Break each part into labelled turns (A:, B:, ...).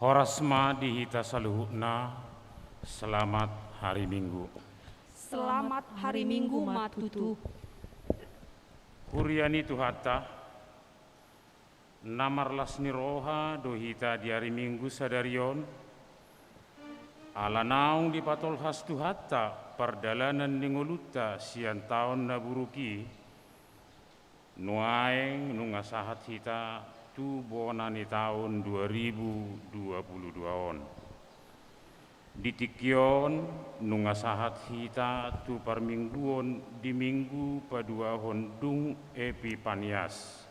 A: Horasma dihita saluhukna, selamat hari Minggu.
B: Selamat hari Minggu matutu.
A: Kuriani tuhata, namarlas ni roha dohita di hari Minggu sadarion, ala naung di patol has tuhata, perdalanan ningoluta sian taon naburuki, nuaeng nungasahat hita, tu bonani tahun 2022 on. Ditikyon nungasahat hita tu parmingguon di minggu padua hondung Epipanias.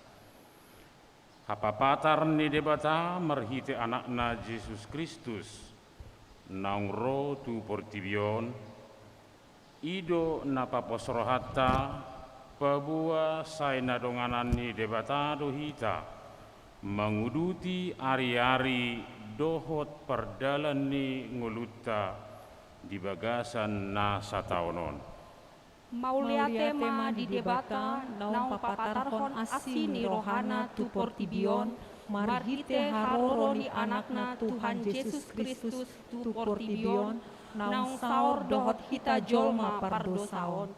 A: Hapapatar ni debata merhite anakna Yesus Kristus. Naung ro tu portibion. Ido napaposrohata pabua saina donganan ni debata dohita. Menguduti ari-ari dohot perdalan ni nguluta di bagasan na sataonon.
B: Maulia tema di debata naung papatarhon asi ni rohana tu portibion marhite haroro ni anakna Tuhan Yesus Kristus tu portibion naung saor dohot hita jolma pardosaon.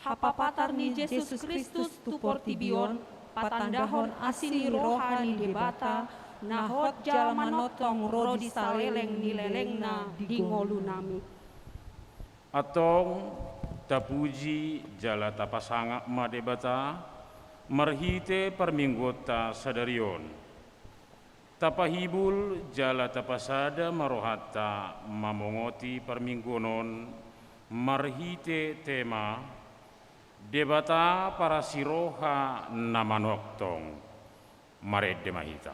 B: Hapapatar ni Yesus Kristus tu portibion patandahon asini rohani debata nahot jalmanotong rodi saleleng nilelengna di ngolu nami.
A: Atong tapuji jala tapasanga ma debata merhite perminggota sadarion. Tapahibul jala tapasada marohata mamongoti perminggonon merhite tema debata para siroha namanoktong mared demahita.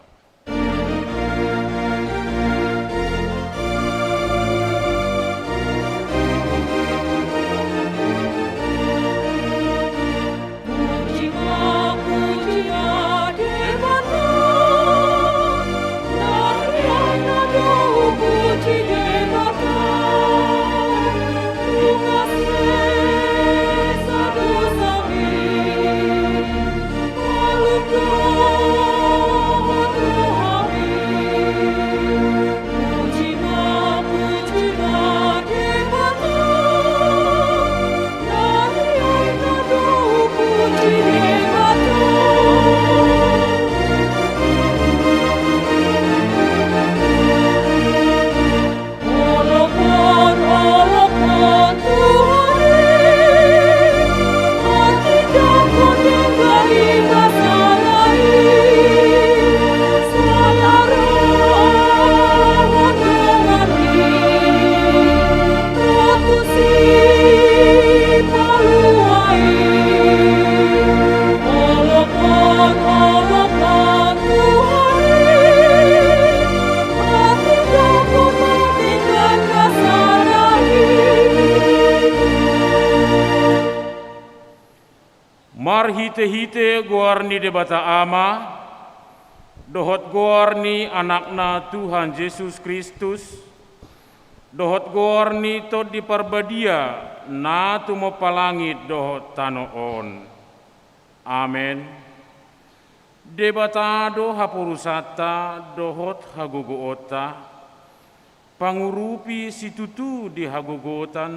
A: Marhite-hite guarni debata ama, dohot guarni anakna Tuhan Yesus Kristus, dohot guarni to di parbadia na tumo palangit dohot tanoon. Amen. Debata do hapurusata dohot haguguota, pangurupi situtu di haguguotan,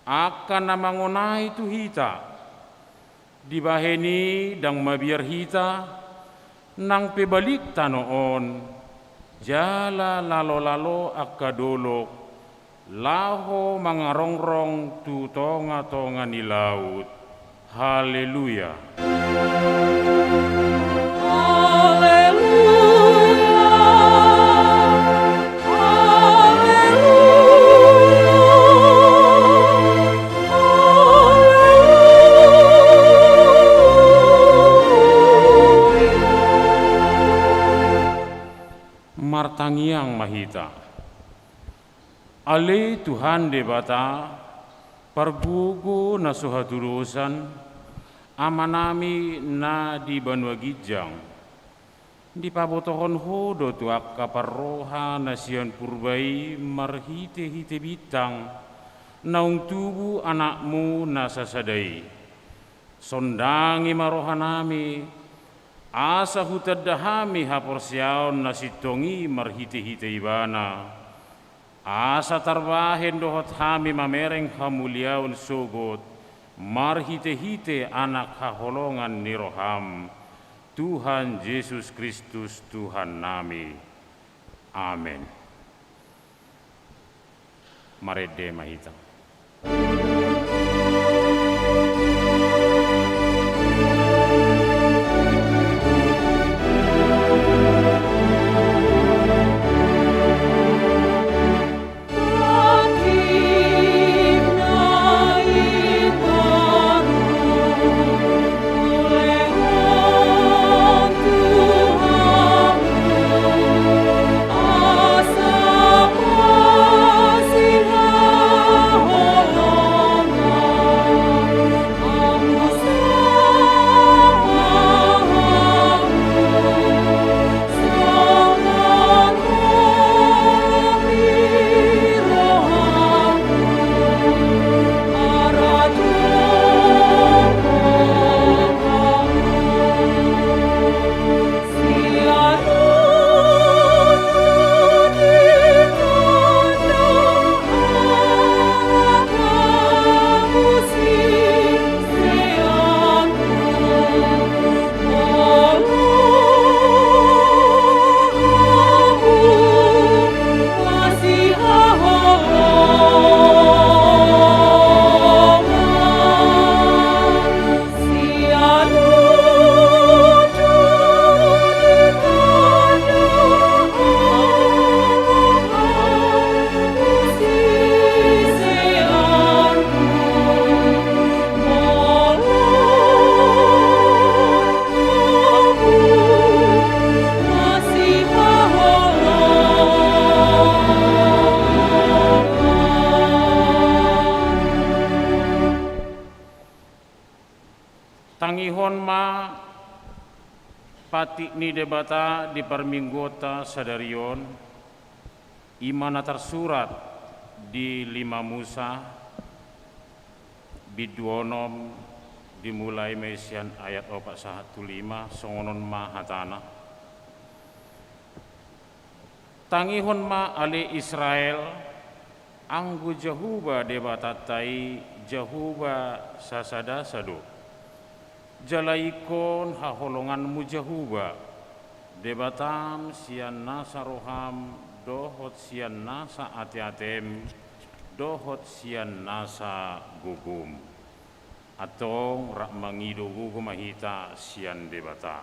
A: akan namangonai tuhita. Dibaheni dang mabiar hita nang pebalik tanoon jala lalo-lalo akadolok laho mangarongrong tu tonga-tonga ni laut. Haleluya. Martangiang mahita. Ale Tuhan debata pergugu na suhaturusan amanami na di Banua Gijang. Di pabotohon hodo tuak kaparroha na sian purbai marhite-hite bitang naung tubu anakmu na sasadai. Sondangi marohanami asa hutadahami haporsiaon nasitongi marhite-hite ibana, asa tarbahen dohot hami mamereng hamuliaun sogot, marhite-hite anak haholongan niroham, Tuhan Yesus Kristus Tuhan nami. Amin. Marede mahita. Tangihon ma pati ni debata di perminggota sadarion imana tersurat di 5 Musa biduonom dimulai mesian ayat 415 songonon ma hatana tangihon ma ale Israel anggu Jehuba debatatai Jehuba sasada sado jalaikon haholonganmu Jehuba debatam sian nasa roham dohot sian nasa ate-atem dohot sian nasa gugum atong rak mangido gugum mahita sian debata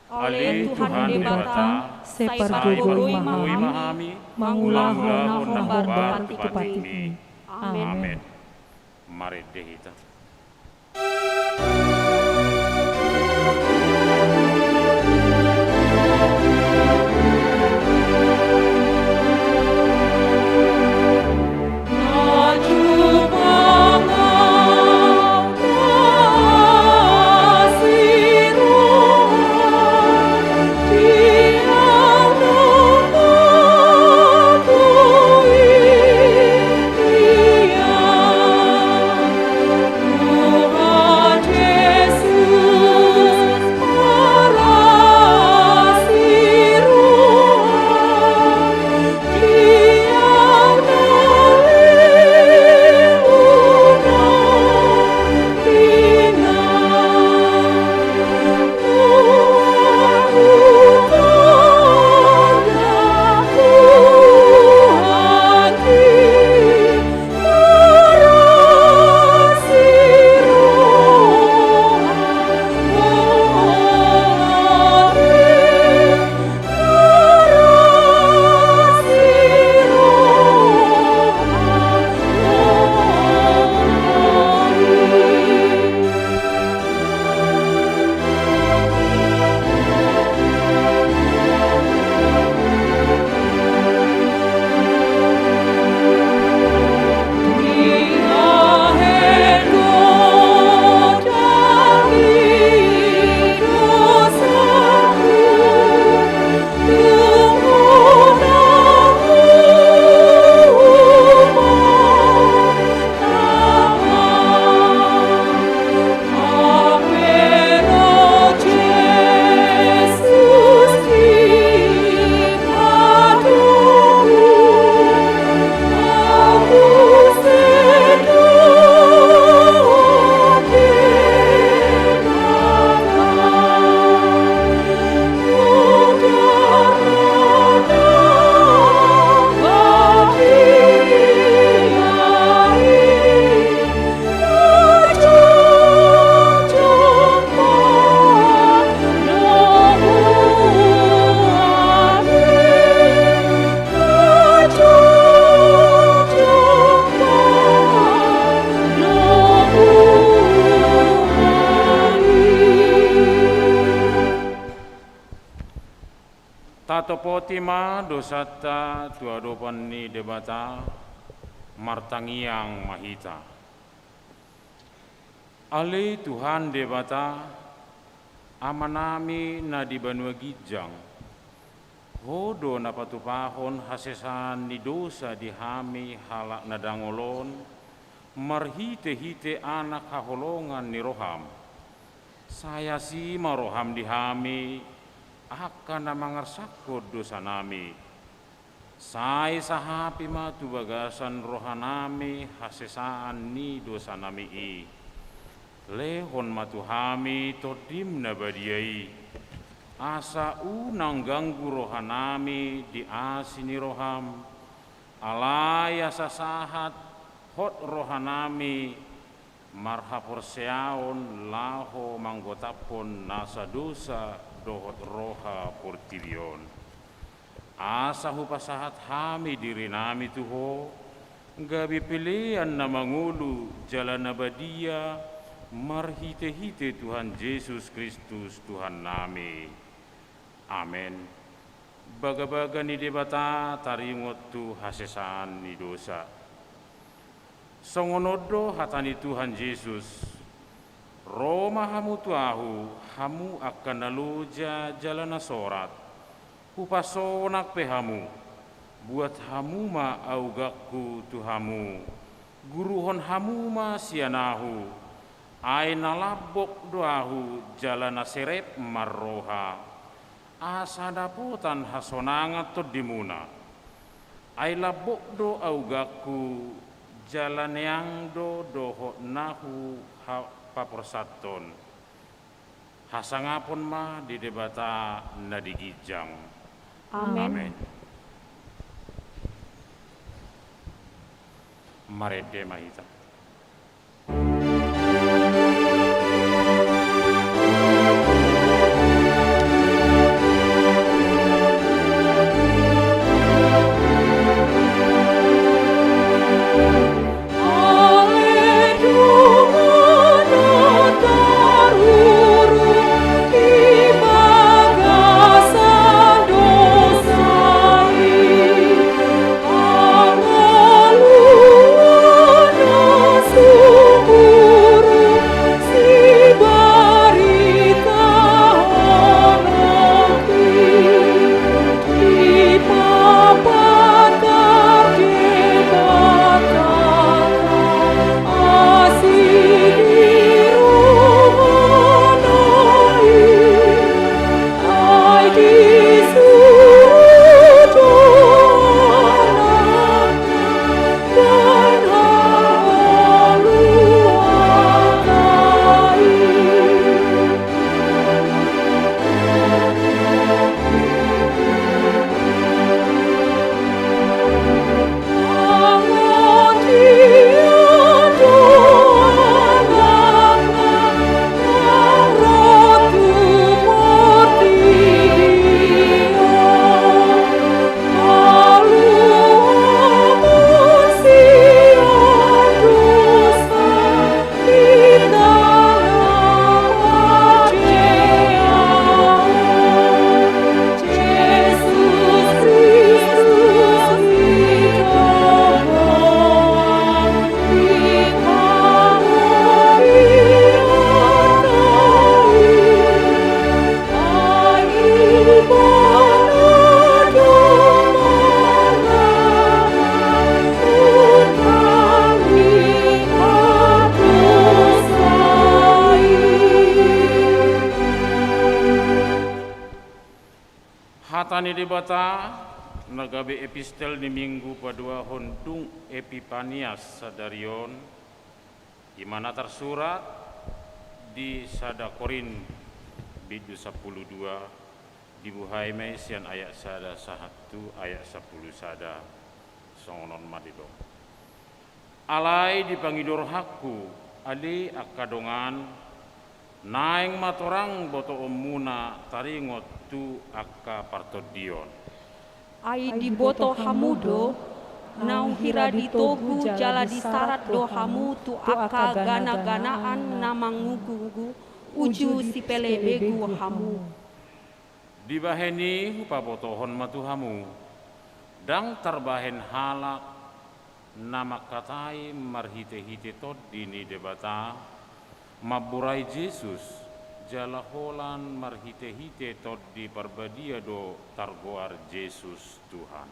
B: oleh Tuhan debata
A: sepergugui mahami mangulang-ulang nambar pati-pati. Amin. Mari dehita.
C: Tuhan
A: tema dosata tua dopan ni debata martangiang mahita. Ale Tuhan debata amanami na di banua gijang. Hodo na patupahon hasesan ni dosa di hami halak na dangolon marhite-hite anak haholongan ni roham. Saya si maroham di hami akan na mangarsakod dosa nami. Saya sahapi matu bagasan rohanami hasesaan ni dosa nami i. Lehon matu hami todim na badiai. Asa unang ganggu rohanami di asini roham. Alaya sasahat hot rohanami marhapor seaon laho manggotapon nasa dosa dohot roha portibion. Asa hupasahat hami diri nami tuho gabi pilihan na mangulu jalan abadia marhite-hite Tuhan Yesus Kristus Tuhan nami. Amen. Baga-baga ni debata taringot tu hasesan ni dosa. Songonodo hatani Tuhan Yesus. Roma hamu tuahu hamu akan naluja jalan sorat. Hupasonak pehamu. Buat hamu ma augakku tuhamu. Guruhon hamu ma sianahu. Aina labok doahu jalan serep marroha. Asa daputan hasonangat to dimuna. Ai labok do augakku jalan yang do doho nahu paporsaton. Hasangapun ma di debata nadigijang.
B: Amen.
A: Amen. Marede mahita. Hatani debata nagabe epistel ni minggu padua hondung Epipanias sadarion di mana tersurat di sada Korin bidu 12 dibuhai sian ayat sada 1 ayat 10 sada songonon madido. Alai dipangidor hakku ali akadongan naeng matorang boto omuna taringot tu akka partodion.
B: Ai di boto hamudo nau hira ditogu jala disarat do hamu tu akka gana-ganaan namangugu uju si pelebegu hamu.
A: Dibaheni hupabotohon matuhamu, dang terbahen halak nama katai marhite-hite tod dini debata, maburai Yesus jala holan marhite-hite tod di parbadia do targoar Yesus Tuhan.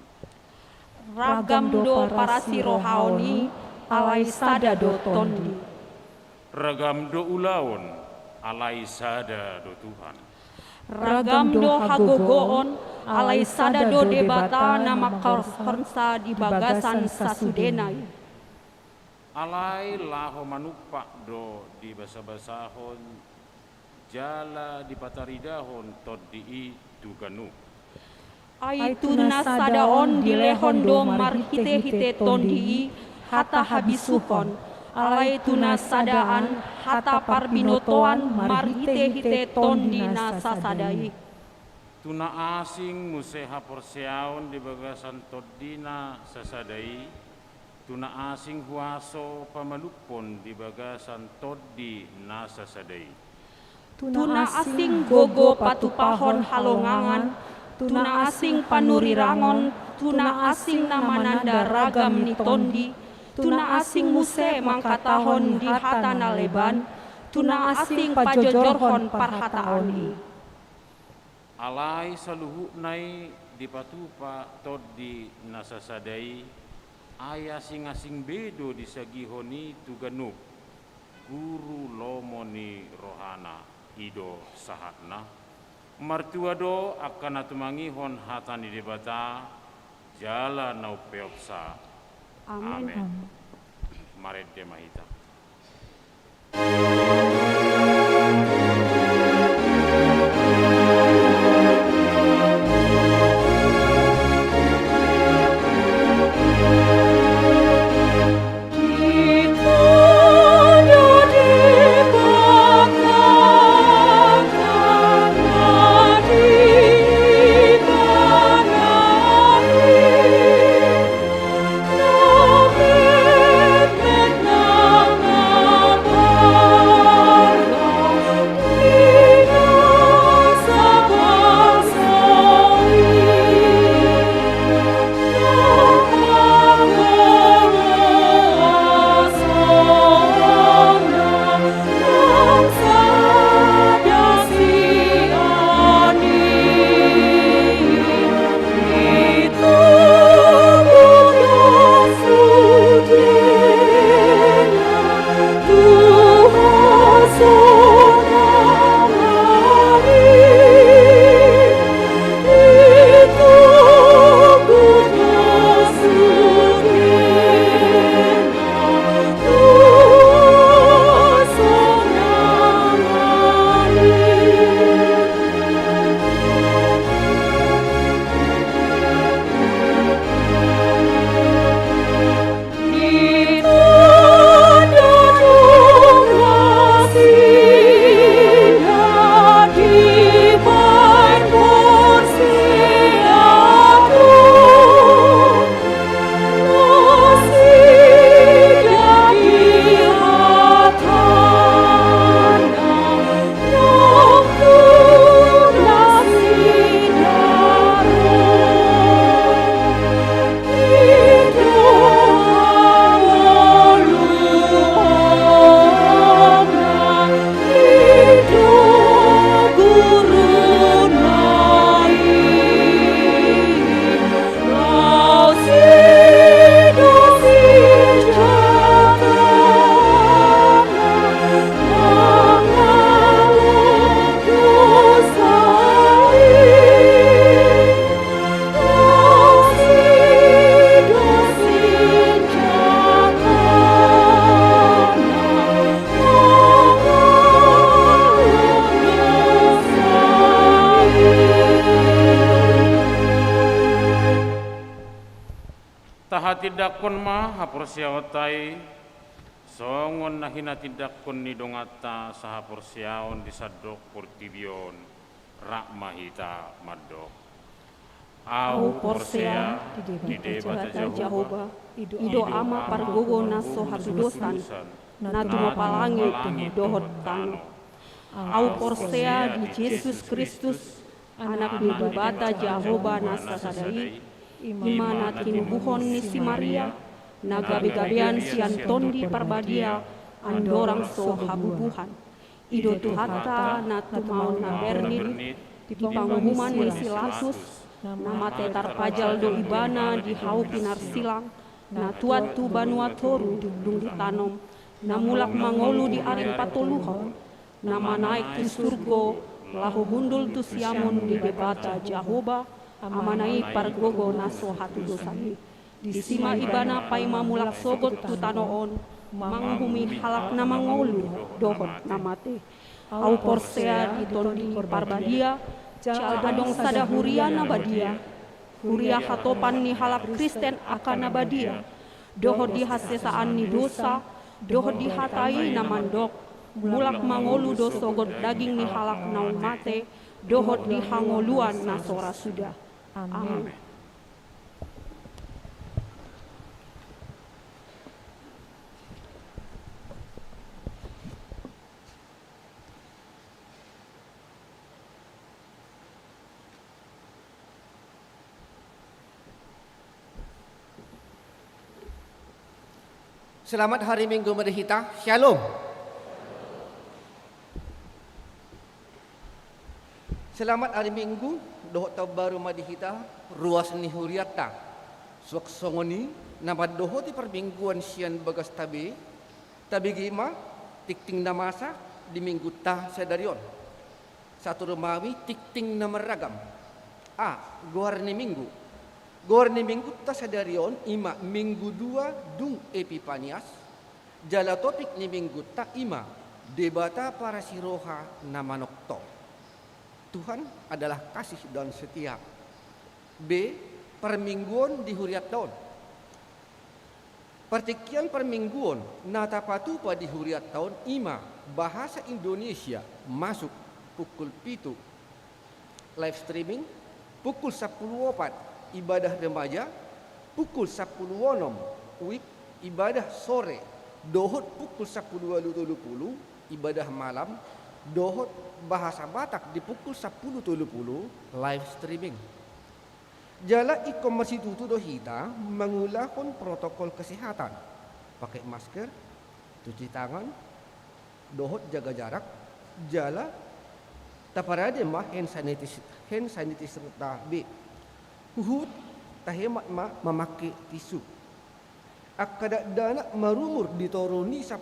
B: Ragam do parasi rohani alai sada do tondi.
A: Ragam do ulaon alai sada do Tuhan.
B: Ragam do hagogoon alai sada do debata nama korsa di bagasan sasudenai.
A: Alai laho manupak do di basa-basahon jala di pataridahon tod di tuganu.
B: Aitu nasadaon di lehon do marhite-hite tondi hata habisuhon. Alai tuna sadaan hata parbinotoan marhite-hite tondi nasasadai.
A: Tuna asing museha porseaon di bagasan todina sasadai. Tuna asing huaso pamalupon di bagasan todi nasasadai.
B: Tuna asing gogo patupahon halongangan. Tuna asing panurirangon. Tuna asing namananda ragam ni tondi. Tuna asing muse mangkatahon di hata naleban. Tuna asing pajojorhon parhataoni.
A: Alai saluhu nai di patupa tod di nasasadai, aya sing-asing bedo di sagihoni tuganuk, guru lomoni rohana ido sahatna, martua do akan atumangihon hatani debata, jala nau peopsa. Amen. Maret de mahita. Tidakon ma haporsiawatai songon nahina tidakon ni dongata saha porsiaon disadok portibion rak mahita madok au porsea di debata Jehovah ido ama pargogo naso hadudosan natu mapalangi dohot tano au porsea di Yesus Kristus
B: anak ni bata Jahoba nasasadai, imana kinubuhon ni si Maria, nagabe-gabean si Antondi parbadia, andorang so habubuhan. Ido tuhata na tumau na bernit, di pangumuman ni si Latus, nama tetar pajal do ibana di hau pinar silang, na tuat tu banua toru dung ditanom, na mulak mangolu di arin patoluhon, nama naik tu surgo, lahu hundul tu siamun di debata Jahoba, amanai pargogo naso hatu dosani. Di sima ibana paima mulak sogot tu tanoon, manghumi halak na mangolu dohot namate. Au porsea di tondi parbadia, cal adong sada huria nabadia. Huria hatopan ni halap Kristen akan nabadia. Dohot di hasesaan ni dosa, dohot di hatai na mandok. Mulak mangolu do sogot daging ni halak naung mate, dohot di hangoluan na sora sudah. Amin.
C: Selamat hari Minggu Merdeka. Shalom. Selamat hari Minggu dohot baru Madihita ruas ni huriata. Suak songoni nama dohot di permingguan sian bagas tabi gima tikting namasa di minggu tah sedarion. Satu remawi tikting nama ragam. Goar ni minggu. Goar ni minggu ta sedarion ima minggu 2 dung Epipanias. Jala topik ni minggu ta ima debata para siroha nama nokto. Tuhan adalah kasih dan setia. B. Permingguan di huriat tahun. Pertikian permingguan natapatu pa di huriat tahun ima bahasa Indonesia masuk pukul 7 live streaming, pukul 10.04 ibadah remaja, pukul 10.06 WIB ibadah sore, dohot pukul 10.20 ibadah malam, dohot bahasa Batak di pukul 10.30 live streaming. Jala e-commerce itu dohita mengulahkan protokol kesehatan, pakai masker, cuci tangan, dohot jaga jarak, jala taparade mah hand sanitizer B. Huhut tahemat memakai tisu. Akada dana marumur ditoroni 10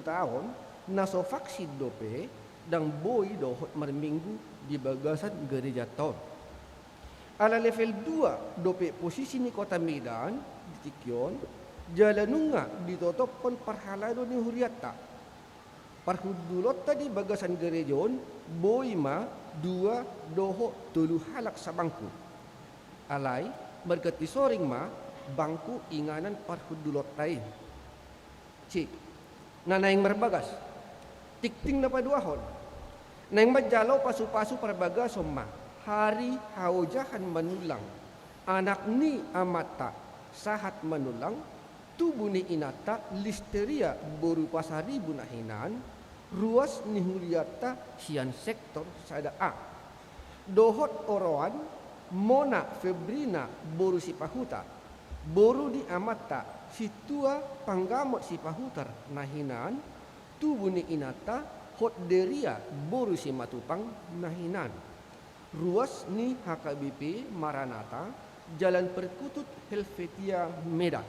C: tahun naso vaksin dope dan boy dohot merminggu di bagasan gereja tahun. Ala level 2 dope posisi ni kota Medan di Tikion jalanunga ditotopon parhalado ni huriata. Parhudulot tadi bagasan gerejon boy ma 2 dohot 3 halak sabangku. Alai bergeti soring ma bangku inganan parhudulot lain. Cik, nanaing berbagas. Tikting na paduahon. Naing majalau pasu-pasu perbagas somma. Hari haujahan menulang. Anak ni amata sahat menulang. Tubuh ni inata listeria boru pasari bunahinan. Ruas ni huriata sian sektor sada A. Dohot oroan Mona Febrina boru si pahuta, boru di amata situa panggamot si pahutar nahinan, tubuh ni inata hot deria boru si matupang nahinan. Ruas ni HKBP Maranata, Jalan Perkutut Helvetia Medan.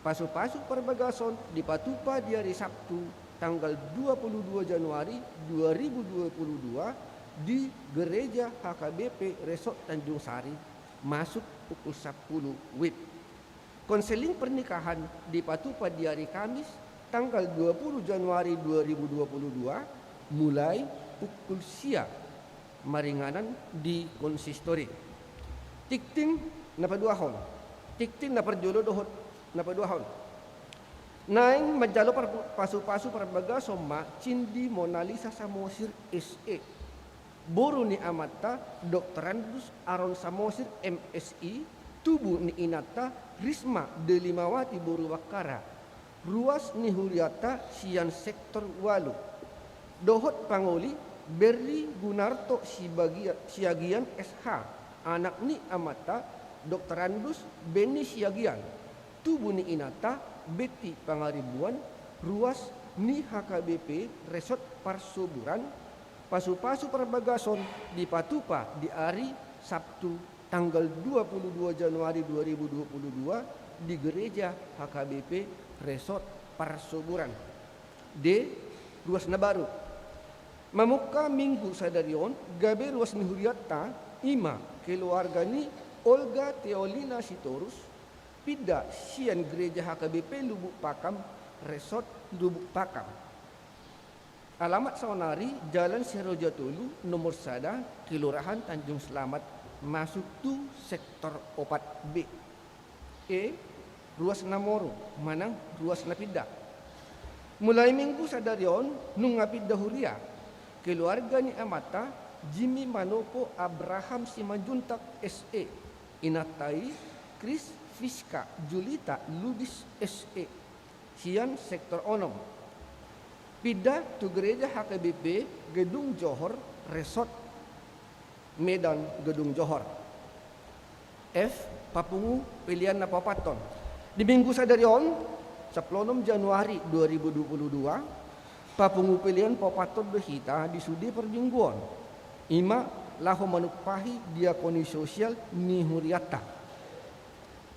C: Pasu-pasu perbagason dipatupa di hari Sabtu tanggal 22 Januari 2022 di Gereja HKBP Resort Tanjung Sari masuk pukul 10 WIB. Konseling pernikahan dipatupa di hari Kamis tanggal 20 Januari 2022 mulai pukul siang maringanan di konsistori. Tikting napaduahon. Tikting naparjolo dohot napaduahon. Naing majalo pasu-pasu perbaga somma cindi Mona Lisa Samosir SE. Boru ni amata Doktorandus Aron Samosir MSI, tubuh ni inata Risma Delimawati Boru Wakara, ruas ni huriata sian sektor walu. Dohot pangoli Berli Gunarto Siagian SH, anak ni amata Dr. Andus Beni Siagian, tubuh ni inata Betty Pangaribuan, ruas ni HKBP Resort Parsuburan, pasu-pasu perbagason di Patupa di hari Sabtu tanggal 22 Januari 2022 di gereja HKBP Resort Parsuburan. D. Ruas Nabaru. Mamuka minggu sadarion gabe ruas ni Huriata ima keluarga ni Olga Teolina Sitorus pida sian gereja HKBP Lubuk Pakam Resort Lubuk Pakam. Alamat saunari Jalan Serojatulu nomor 1 Kelurahan Tanjung Selamat masuk tu sektor opat B. E. Ruas Namoro manang ruas Napida. Mulai minggu sadarion nungapida Huria keluarga ni amata Jimmy Manopo Abraham Simanjuntak SE, inatai Chris Fiska Julita Lubis SE, sian sektor onom. Pindah tu gereja HKBP Gedung Johor Resort Medan Gedung Johor. F. Papungu pilihan na papaton. Di minggu sadarion 10 Januari 2022 Papungu pilihan papaton behita di sudi permingguan. Ima lahu manupahi diakoni sosial ni Huriata.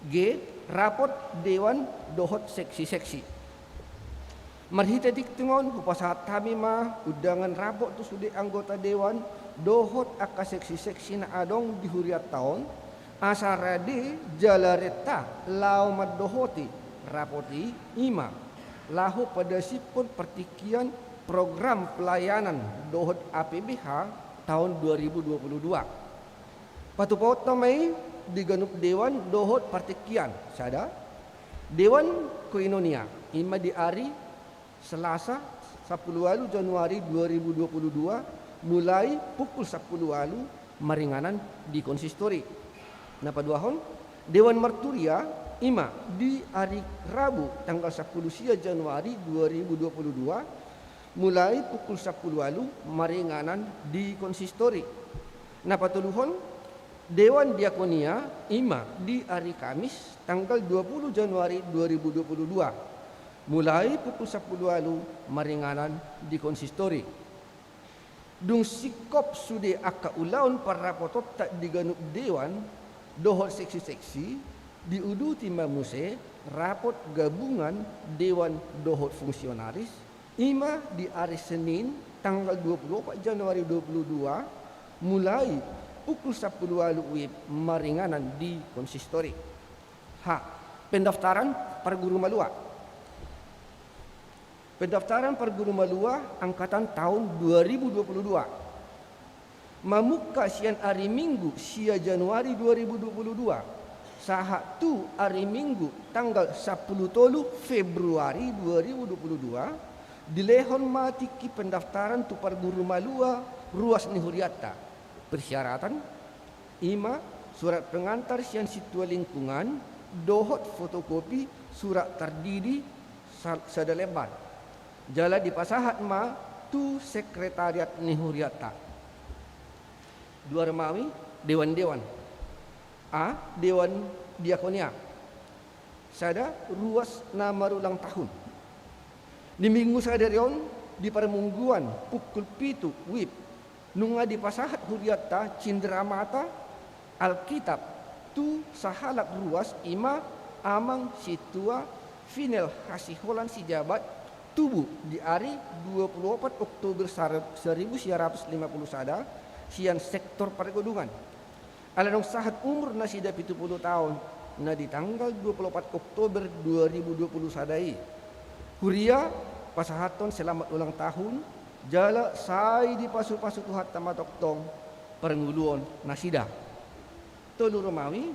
C: G. Rapot Dewan Dohot Seksi-Seksi. Marhita diktengon hupasahat kami mah udangan rapot tu sudi anggota Dewan Dohot aka seksi-seksi na adong di Huriat taon asarade jalareta lau madohoti rapoti ima lahu pada sipun pertikian program pelayanan Dohot APBH tahun 2022. Patupaut namai diganup Dewan Dohot Pertikian sada Dewan Koinonia ima di hari Selasa 10 Januari 2022 mulai pukul 10 maringanan di konsistori. Napa duahon Dewan Merturia ima di hari Rabu tanggal 10 Januari 2022 mulai pukul 10 maringanan di konsistori. Napa tuluhon Dewan Diakonia ima di hari Kamis tanggal 20 Januari 2022 mulai pukul 10 maringanan di konsistori. Dung sikop sude aka ulaun para potot tak diganup Dewan Dohot Seksi-Seksi diudu timba muse rapot gabungan Dewan Dohot Fungsionaris ima di hari Senin tanggal 24 Januari 2022 mulai pukul 10 WIB maringanan di konsistori. H. Pendaftaran perguru malua. Pendaftaran perguru malua angkatan tahun 2022 mamuka sian hari Minggu sia Januari 2022 sahat tu hari Minggu tanggal 10 Februari 2022 dilehon matiki pendaftaran tu perguru malua ruas ni Huriata. Persyaratan ima surat pengantar sian situa lingkungan dohot fotokopi surat terdiri sada lebar jala di pasahat ma tu sekretariat ni Huriata. Dua remawi dewan-dewan. A. Dewan Diakonia. Sada ruas nama ulang tahun. Di minggu sadarion di permingguan pukul 7 WIB nunga di pasahat Huriata Cindramata Alkitab tu sahalak ruas ima amang situa final hasiholan si jabat tubuh di hari 24 Oktober 1950 sada sian sektor pergodungan. Alanong sahat umur na sida 70 tahun na di tanggal 24 Oktober 2020 sadai. Huria pasahaton selamat ulang tahun jala sai di pasu-pasu tuhat tamatoktong pernguluon na sida. Tolu Romawi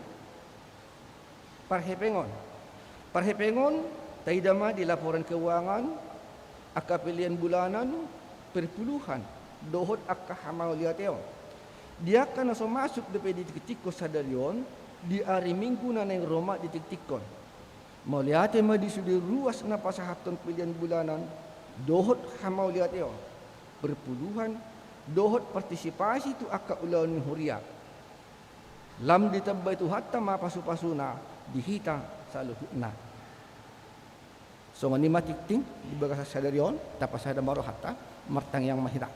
C: Parhepengon. Parhepengon taidama di laporan keuangan aka pilihan bulanan perpuluhan dohot aka hamauliateo. Dia kan langsung masuk di tiktikon sadarion di hari Minggu naneng Roma di tiktikon. Mauliate ma di sudi ruas na pasahaton pilihan bulanan dohot hamauliateo. Berpuluhan dohot partisipasi tu akka ulaun ni huria. Lam ditabay tu hatta mapasu-pasuna dihita sa luhutna. So ngani matikting di bagas sadaryon tapos ada maro hatta martang yang mahita.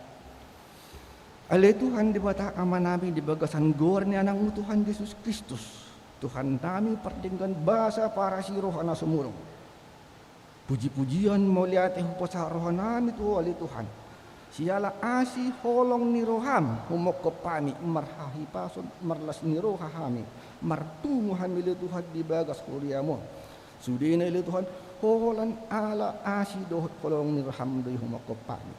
C: Ale Tuhan di bata ama namin di bagasan gor ni anang Tuhan Yesus Kristus. Tuhan namin pardinggan basa para si rohana sumurong. Puji-pujian mauliate hupos sa rohana namin tu ali Tuhan. Siala asi holong ni roham humok ko pami marhahi pason marlas ni rohahami martungo hamili Tuhan di bagas kuria mo. Sudi na ili Tuhan holan ala asi dohot holong ni roham doy humok ko pami.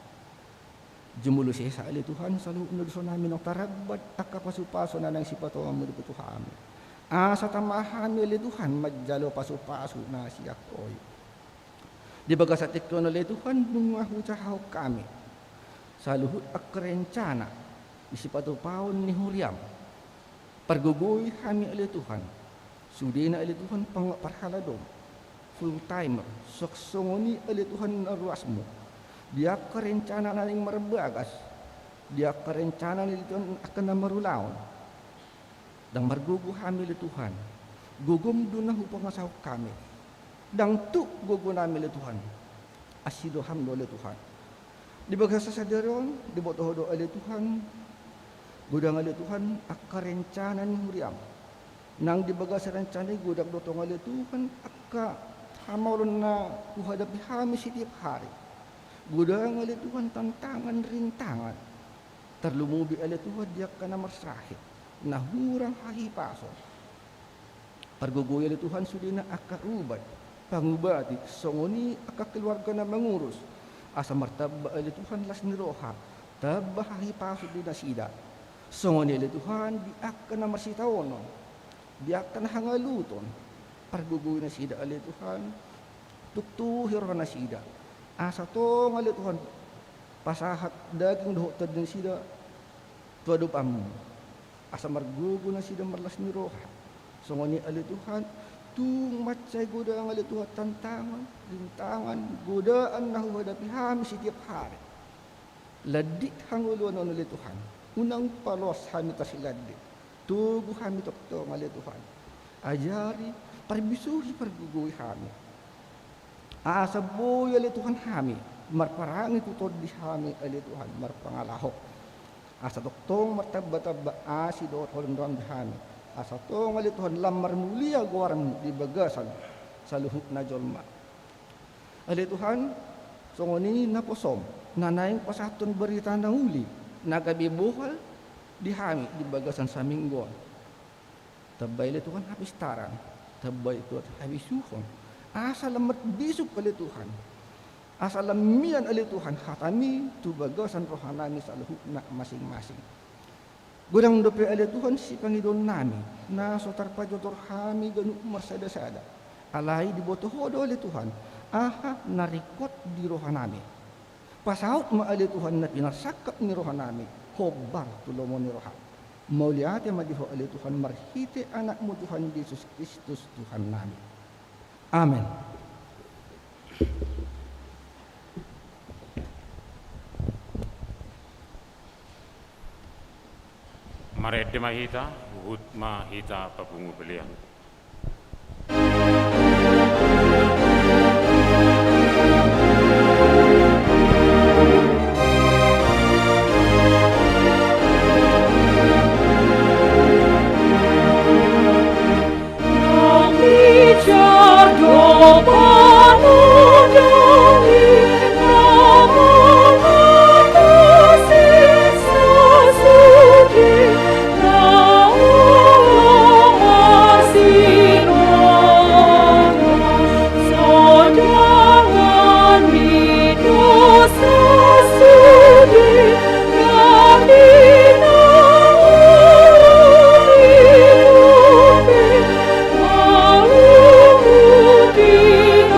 C: Jumulu siya sa ali Tuhan sa loob so namin ang taragbat akapaso-paso na ng sipato ang muli po Tuhan. Sa tamahan ali Tuhan madjalo paso-paso na siya koy. Di baga sa tikto na ali Tuhan bungahucahaw kami. Sa luhut akrencana isipato paon ni Huriam. Pargugoy kami ali Tuhan. Sudi na ali Tuhan pangparhaladom. Full timer soksongoni ali Tuhan na ruas mo. Dia kerencana naling marbagas, dia kerencana nito akan na marulaon. Dang margugu hamil Tuhan, gugum doon na hupang asaw kami. Dang tu gugu namin Tuhan, asido hamdo le Tuhan. Di baga sa sadaron, di botohodo ali Tuhan, gudang ali Tuhan akarencana ni Huriam. Nang di baga sa rencana gudak dotong ali Tuhan akka hamawon na kuhadapi hami setiap hari. Gudang ali Tuhan tantangan rintangan. Terlumubi ali Tuhan dia kana marsahit. Nahurang hahipaso. Pargugoy ali Tuhan sudina akarubat. Pangubati songoni aka keluarga na mangurus. Asa martaba ali Tuhan las ni roha. Tabba hahipaso di nasida. Songoni ali Tuhan di akan na marsitawonon. Di akan hangaluton. Pargugoy na sida ali Tuhan. Tuktuhir na sida. Asa to ngali Tuhan pasahat daging doh tadin sida tuado pam asa margugo na sida marlas ni roha so ngani ali Tuhan tung macay goda ngali Tuhan tantangan rintangan godaan na hadapi hami setiap hari ladit hanguluan ali Tuhan unang palos hami tasiladi tugu hami tokto ngali Tuhan ajari parbisuhi pargugoy hami. Asa boy ali Tuhan hami, marparangi tutod di hami ali Tuhan, marpangalahok. Asa toktong martaba-taba asi doot holong di hami. Asa tong ali Tuhan lamar mulia guaram di bagasan sa luhut na jolma. Ali Tuhan, songoni naposom, nanayang pasaton berita na uli, nagabibuhal di hami di bagasan sa minggon. Tabay ali Tuhan habis tarang, tabay ito at habis suhon. Asa lamat bisuk ali Tuhan. Asa lamian ali Tuhan hatami tu bagasan rohanami sa luhut na masing-masing. Gudang dope ali Tuhan si Panginoon nami na so tarpajotor hami ganu marsada-sada. Alay di botohodo ali Tuhan. Aha narikot di rohanami. Pasaut ma ali Tuhan na pinasakap ni rohanami. Hobar tulomon ni rohan. Mauliate madiho ali Tuhan marhite anak mo Tuhan Yesus Kristus Tuhan nami. Amen.
A: Maredde mahita, uhut mahita papungu belian.
D: Ti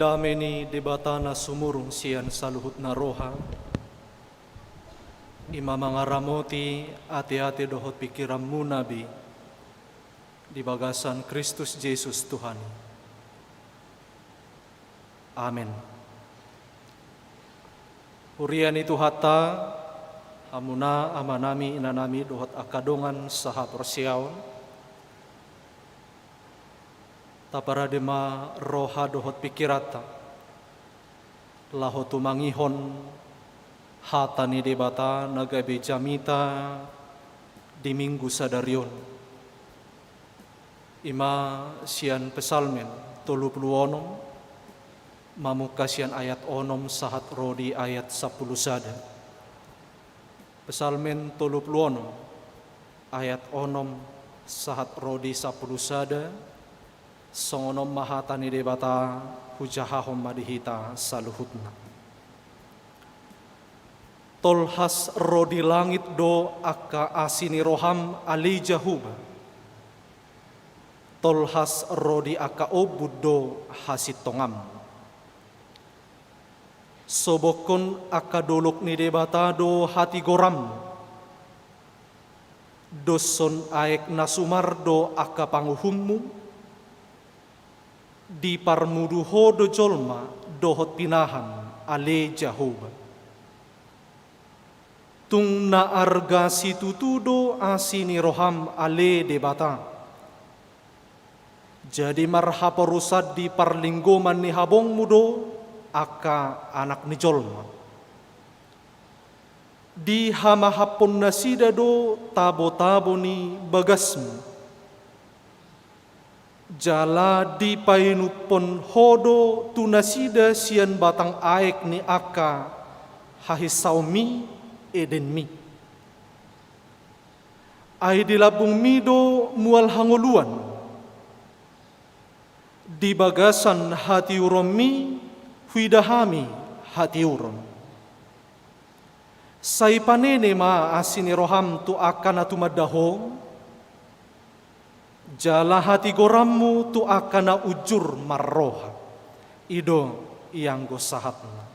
D: dameni debatana sumurung sian saluhut na roha. Ima mangaramoti ati-ati dohot pikiranmu nabi di bagasan Kristus Yesus Tuhan. Amin. Hurian itu hatta amuna amanami inanami dohot akadongan saha persiaon. Taparadema roha dohot pikirata lahotu mangihon hatani debata nagabe jamita di minggu sadarion. Ima sian pesalmen 30 mamukasian ayat onom sahat rodi ayat 10 sada. Pesalmen 30 ayat onom sahat rodi 10 sada. Songonom mahatani debata hujahahom madihita saluhutna. Tolhas rodi langit do aka asini roham ali jahuba. Tolhas rodi aka obuddo hasit tongam. Sobokon aka dolok ni debata do hati goram. Doson aek nasumar do aka panguhummu. Di parmudu hodo jolma dohot pinahan ale jahuba. Tung na arga situtudo asini roham ale debata. Jadi marhaporusad di parlinggoman ni habong mudo aka anak ni jolma. Di hamahapon nasida do tabo-tabo ni bagasmu. Jala di painupon hodo tunasida sian batang aek ni aka hahisaumi edenmi. Ai di labung mido mual hangoluan. Di bagasan hati uromi huidahami hati urom. Sai panene ma asini roham tu akan atu madahong. Jala hati gorammu tu akana ujur marroha. Ido yang gosahatna.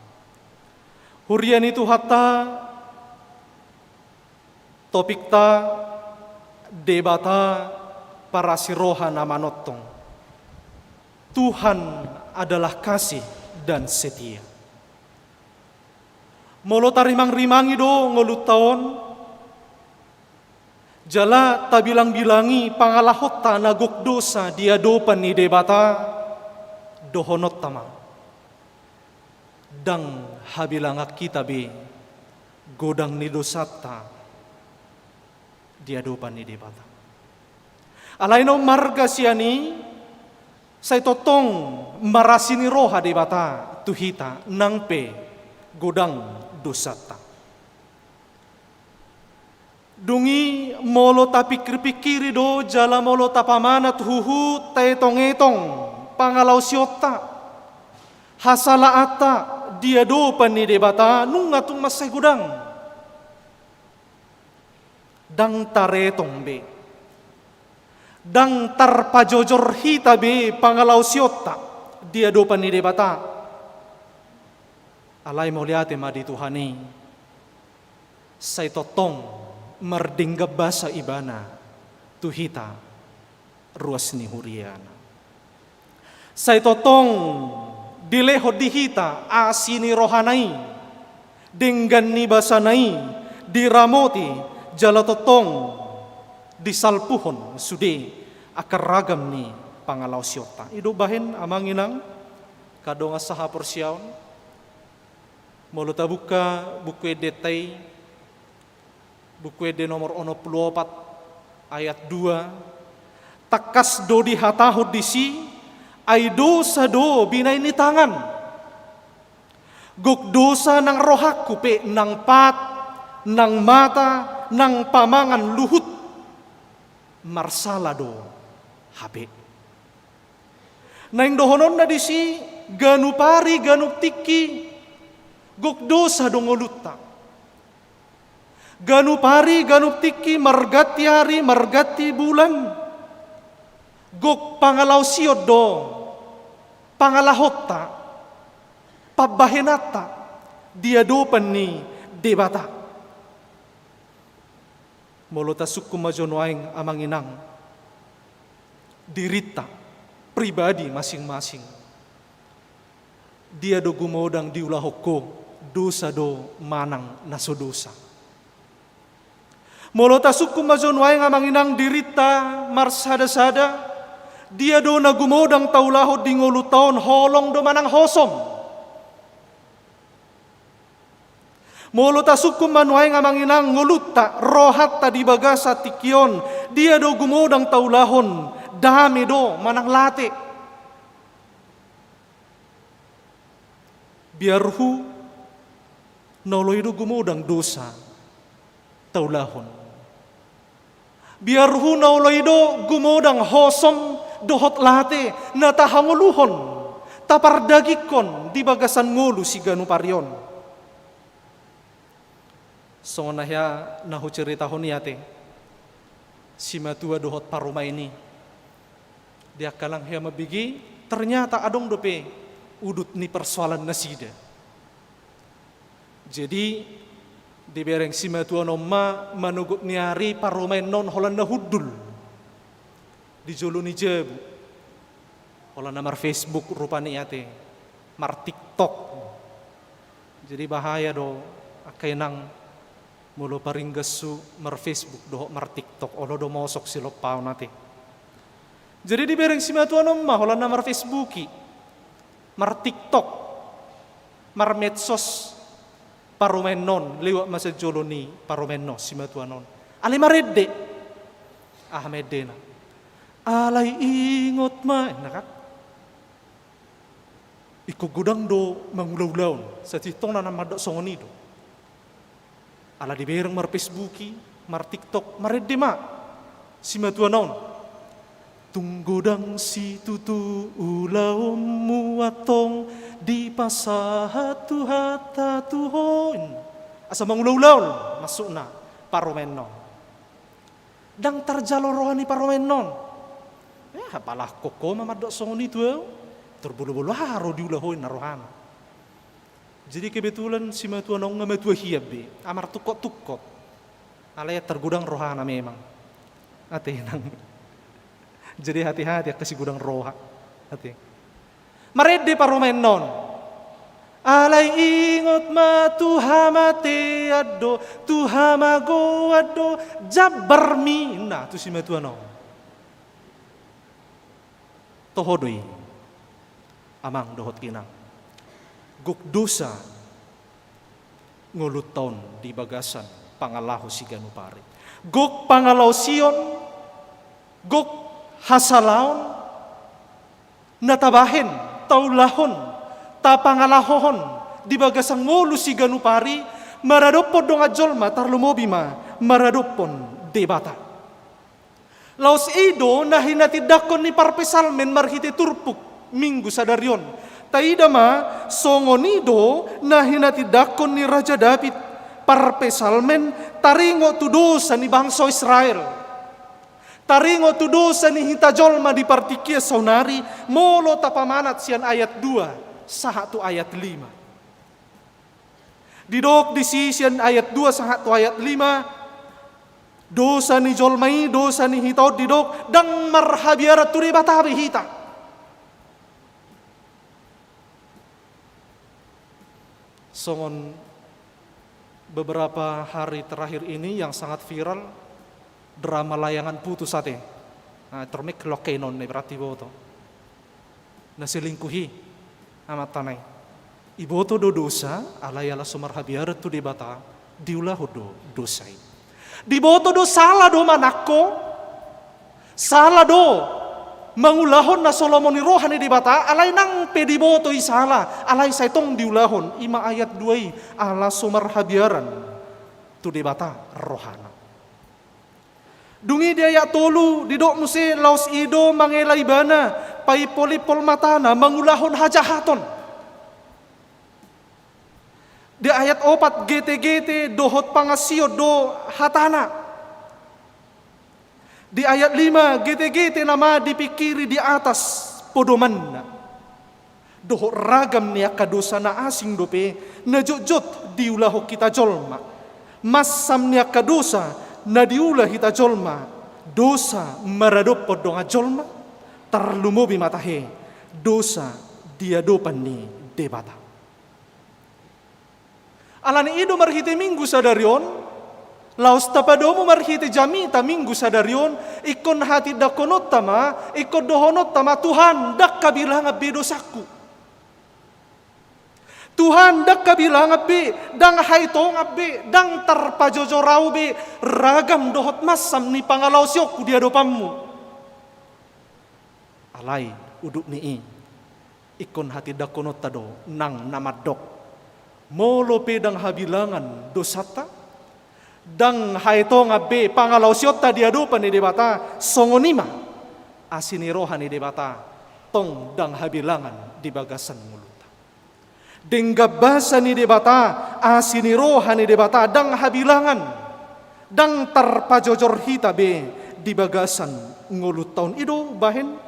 D: Hurian itu hatta topik ta debata para siroha nama notong. Tuhan adalah kasih dan setia. Molo tarimang-rimangi do ngolut taon. Jala tabilang-bilangi pangalahota nagok dosa dia dopan ni debata dohonot tama. Dang habilangak kita be godang ni dosata dia dopan ni debata. Alaino marga siani say totong marasini roha debata tuhita nangpe godang dosata. Dungi molo tapi pikiri do jala molo tapamana tuhu taetong-etong pangalau siota hasala ata dia do pani debata nunga tung masay gudang dang taretong be dang tarpajojor hita be pangalau siota dia do pani debata alay moliate madi Tuhani say totong merdingga basa ibana tuhita ruas ni huriana. Say totong dileho dihita asini rohanai denggan ni basanai diramoti jala totong disalpuhon sude akar ragam ni pangalau siota. Ido bahin amanginang kadonga saha porsiaon molo tabuka buku detai buku ede nomor 24 ayat 2 takas do di hatahud disi ay dosa do binay ni tangan guk dosa nang rohakku pe nang pat nang mata nang pamangan luhut marsala do habe naing dohonon na disi ganu pari ganu tiki guk dosa do ngolutta ganu pari, ganu tiki, margati hari, margati bulan. Gok pangalau siod do, pangalahota, pabahenata dia dopan ni debata. Molota suku majonoaing amang inang dirita pribadi masing-masing. Dia do gumodang diulahoko dosa do manang nasodosa. Molota suku majonoaing amang inang dirita marsada-sada. Dia do nagumodang taulahod di ngolutaon holong do manang hosom. Molota suku manuay nga manginang ngoluta rohat tadi bagasa tikion. Dia do gumodang taulahon dami do manang late. Biarhu noloy do gumodang dosa taulahon. Biarhu noloy do gumodang hosom dohot late na tahanguluhon tapardagikon di bagasan ngulu si ganu parion. So nahya nahu cerita honiate si matua dohot paruma ini dia kalang hya mabigi ternyata adong dope udut ni persoalan nasida. Jadi dibereng si matua nomma manugut niari paruma non holan na hudul di jolo ni jebu olah namar Facebook rupani ate mar TikTok. Jadi bahaya do akai nang mulo paringgasu mar Facebook do mar TikTok olo do mosok silop pau nate. Jadi di bereng si matuan mah olah namar Facebooki mar TikTok mar medsos parumen non lewat masa jolo ni parumen no si matuan non ali maredde medena alay ingot ma nakak iko gudang do mangulaw-law sa titong na namadok songoni do ala di bereng mar Facebooki mar TikTok maredde ma si matuanon tunggudang si tutu ulaw muatong di pasahatu hata tuhon asa mangulaw-law masuk na paromen non dang tarjalo rohani paromen non apalah koko mamadok songoni tuh terbulu-bulu haro diulahoin narohana. Jadi kebetulan si matua nong ngamatua hiabe amar tukot alaya tergudang rohana memang atenang. Jadi hati-hati kasih gudang roha hati marede paromen non alay ingot ma tuhamate ado tuhamago ado jabarmi nah tu si matua nong tohodoi amang dohot kinang guk dosa ngulut taon di bagasan pangalahu si ganupari guk pangalaw sion guk hasalaon natabahen taulahon tapangalahohon di bagasan ngulu si ganupari maradopon dong ajolma tarlumobima maradopon debata laos ido na hinatidakon ni parpesalmen marhite turpuk minggu sadarion. Taida ma songonido na hinatidakon ni Raja David parpesalmen taringo tudosa ni bangsa Israel. Taringo tudosa ni hitajolma di partikia saunari molo tapamanat sian ayat 2 sahatu ayat 5. Didok di sian ayat 2 sahatu ayat 5 dosa ni jolmai, dosa ni hitau didok, dang marhabiara turi batabi hita. Songon beberapa hari terakhir ini yang sangat viral, drama layangan putus ate. Nah, termek lokenon nih berarti boto. Naselingkuhi amat tanai. Iboto do dosa, alayala sumarhabiara turi bata, diulah do dosai. Diboto do salah do manakko, salah do mangulahon na Solomon ni rohani di bata, alay nang pediboto i salah, alay saitong diulahon, ima ayat 2 ala sumarhabiaran tu di bata rohana. Dungi di ayat 3 didok musi laos ido mangelay bana, pai polipol matana mangulahon hajahaton. Di ayat 4 gete-gete dohot pangasio do hatana. Di ayat 5 gete-gete nama dipikiri di atas podomanna. doho ragam ni akadosa na asing dope na jojot diulah kita jolma. Masam ni akadosa na diulah kita jolma. Dosa maradopod donga jolma tarlumobi matahe dosa diadopan ni debata. Alani ido marhite minggu sadarion laos tapadomo marhite jamita minggu sadarion ikon hati dakonot tama ikon dohonot tama Tuhan dak kabilang abbe dosaku. Tuhan dak kabilang abbe dang haitong abbe dang tarpajojorau be ragam dohot masam ni pangalau siokku dia dopammu. Alai uduk ni ikon hati dakonot tado nang namadok molo pe dang habilangan dosata dang haitong abbe pangalau siota dia dopan ni debata songonima asini rohan ni debata tong dang habilangan di bagasan mulut. Denggabasa ni debata asini rohan ni debata dang habilangan dang tarpajojor hita be di bagasan ngulut tahun ido bahen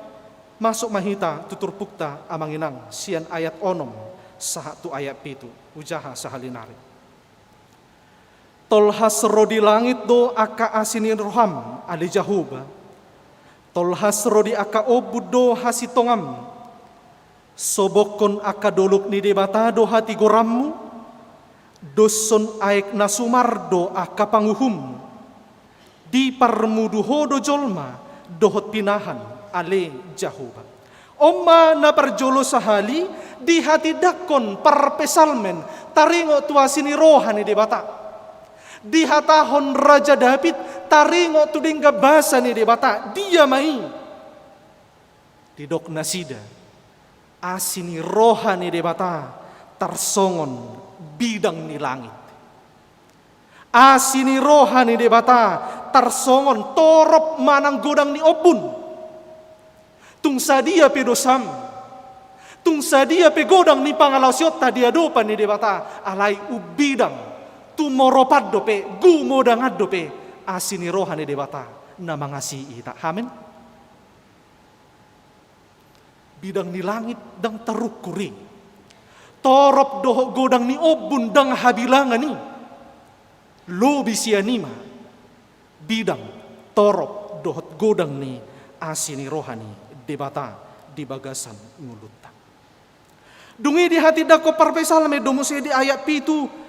D: masuk mahita tutur pukta amanginang sian ayat onom sahatu ayat pitu ujaha sahalinari. Tolhas rodi langit do aka asini roham ali jahuba tolhas rodi aka obud do hasitongam sobokon aka doluk ni debata do hati gorammu doson aek nasumardo aka panguhum di parmuduho do jolma dohot pinahan ale jahuba. Oma na parjolo sahali di hati dakon parpesalmen taringo tuasini rohani debata. Di hatahon Raja David taringo tudingga basa ni debata dia mai. Di dok nasida asini rohani debata tarsongon bidang ni langit. Asini rohani debata tarsongon torop manang godang ni obun. Tungsa dia pe dosam. Tungsa dia pe godang ni pangalau siota dia dopan ni debata alai ubidang. Tumoropat dope gumodangat dope asini rohani debata na mangasihi tak amin. Bidang ni langit dang terukuri torop doh godang ni obun dang habilangan ni lobi sianima bidang torop dohot godang ni asini rohani debata di bagasan nguluta. Dungi di hati dako parpesalme domuse di ayat pitu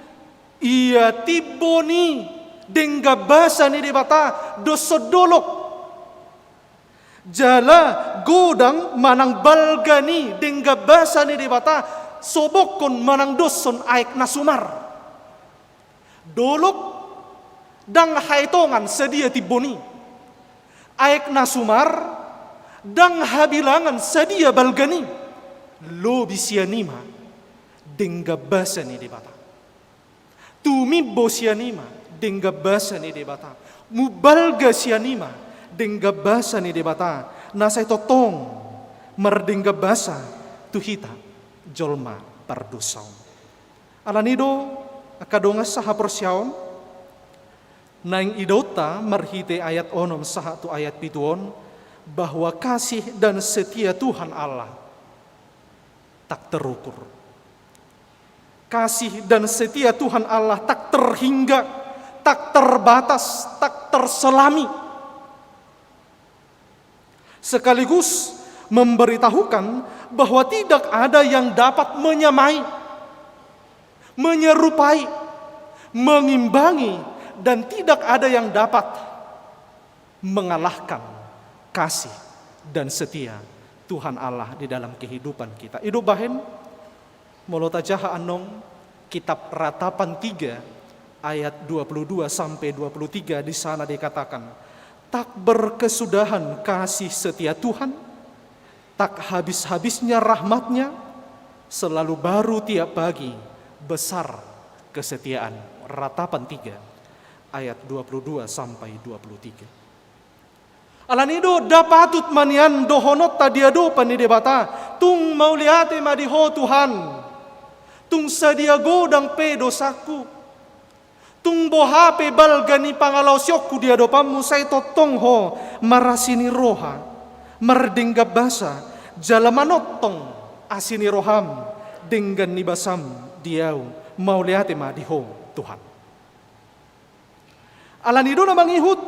D: ia tiboni dengga basa ni debata dosodolok jala godang manang balgani dengga basa ni debata sobokon manang doson aek nasumar dolok dang haitongan sedia tiboni aek nasumar dang habilangan sedia balgani lobi sianima dengga basa ni debata. Tumibbo sianima dengga basa ni debata mubalga sianima dengga basa ni debata nasai totong merdengga basa tuhita jolma pardosau alanido akadonga saha persyaon naing idota marhite ayat onom sahatu ayat pituon bahwa kasih dan setia Tuhan Allah tak terukur. Kasih dan setia Tuhan Allah tak terhingga, tak terbatas, tak terselami. Sekaligus memberitahukan bahwa tidak ada yang dapat menyamai, menyerupai, mengimbangi, dan tidak ada yang dapat mengalahkan kasih dan setia Tuhan Allah di dalam kehidupan kita. Ido bahen Molota jaha anong kitab Ratapan 3 ayat 22 sampai 23 di sana dikatakan tak berkesudahan kasih setia Tuhan, tak habis-habisnya rahmatnya, selalu baru tiap pagi, besar kesetiaan. Ratapan 3 ayat 22 sampai 23. Alanido dapatut manian dohonot tadiado panidebata tung mauliate madiho Tuhan. Tung sadia godang pe dosaku, tung bohape balgani pangalau syokku dia dopamu say totong ho marasini roha, merdengga basa, jalamanotong asini roham dengan nibasam diau mau lihat ma diho Tuhan. Alanido na mangihut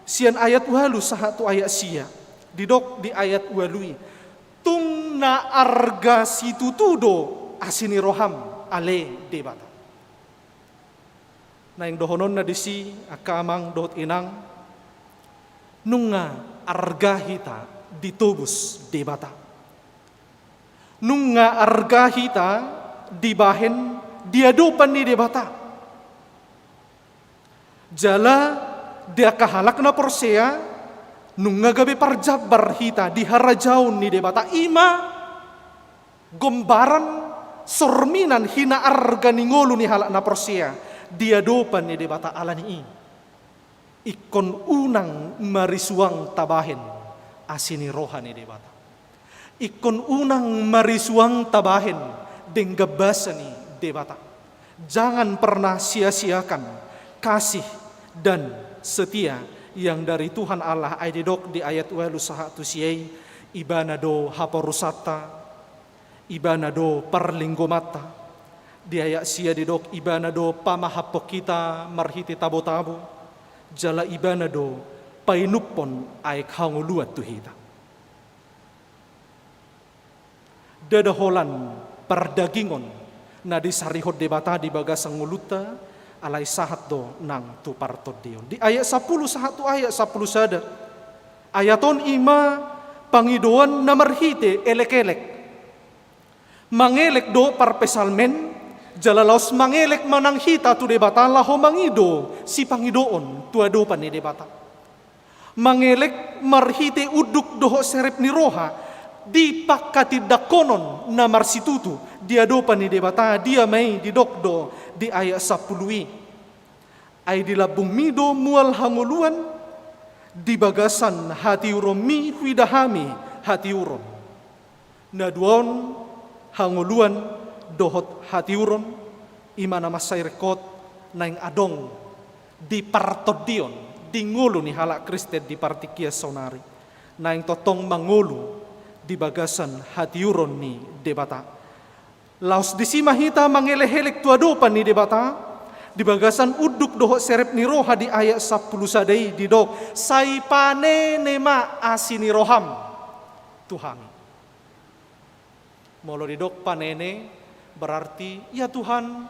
D: sian ayat walu sahatu ayat sia didok di ayat walui tung na arga situtudo asini roham ale debata. Na yang dohonon na disi akamang dohot inang nunga arga hita ditubus debata. Nunga arga hita dibahen diadupan ni debata. Jala dia kahalak na porsea nunga gabi parjabar hita diharajaun ni debata ima gombaran sorminan hina arga ni ngolu ni halak na porsea diadupan ni debata alani ikon unang marisuang tabahen asini rohani debata. Ikon unang marisuang tabahen denggabasani debata. Jangan pernah sia-siakan kasih dan setia yang dari Tuhan Allah aididok di ayat walu sahatu siai ibanado haporusata ibanado parlinggomata di ayat sia didok ibanado pamahapok kita marhiti tabo-tabo jala ibanado painupon aik hanguluat tuhita. Dadaholan perdagingon na disarihod debata di bagasang nguluta alay sahat do nang tupartod diyon. Di ayat 10 sahatu ayat 10 sada. Ayaton ima pangidoan na marhite elek-elek. Mangelek do parpesalmen jalalaos mangelek manang hita tu debata laho mangido si pangidoon tuadopan ni debata. Mangelek marhite uduk doho serep ni roha di pakatidakonon na marsitutu diadopan ni debata dia may didokdo di ayat 10 ay dilabung mido mual hanguluan di bagasan hati uromi huidahami hati uron na duon hanguluan dohot hati uron imana masay rekot na yung adong di partodion di ngulu ni halak Kristen di partikia sonari na yung totong mangulu di bagasan hati uron ni debata. Laos disimahita mangelehelek tuadopan ni debata di bagasan uduk doho serep ni roha di ayat 10 sadai didok say pane nema asini roham Tuhan. Molo didok panene berarti ya Tuhan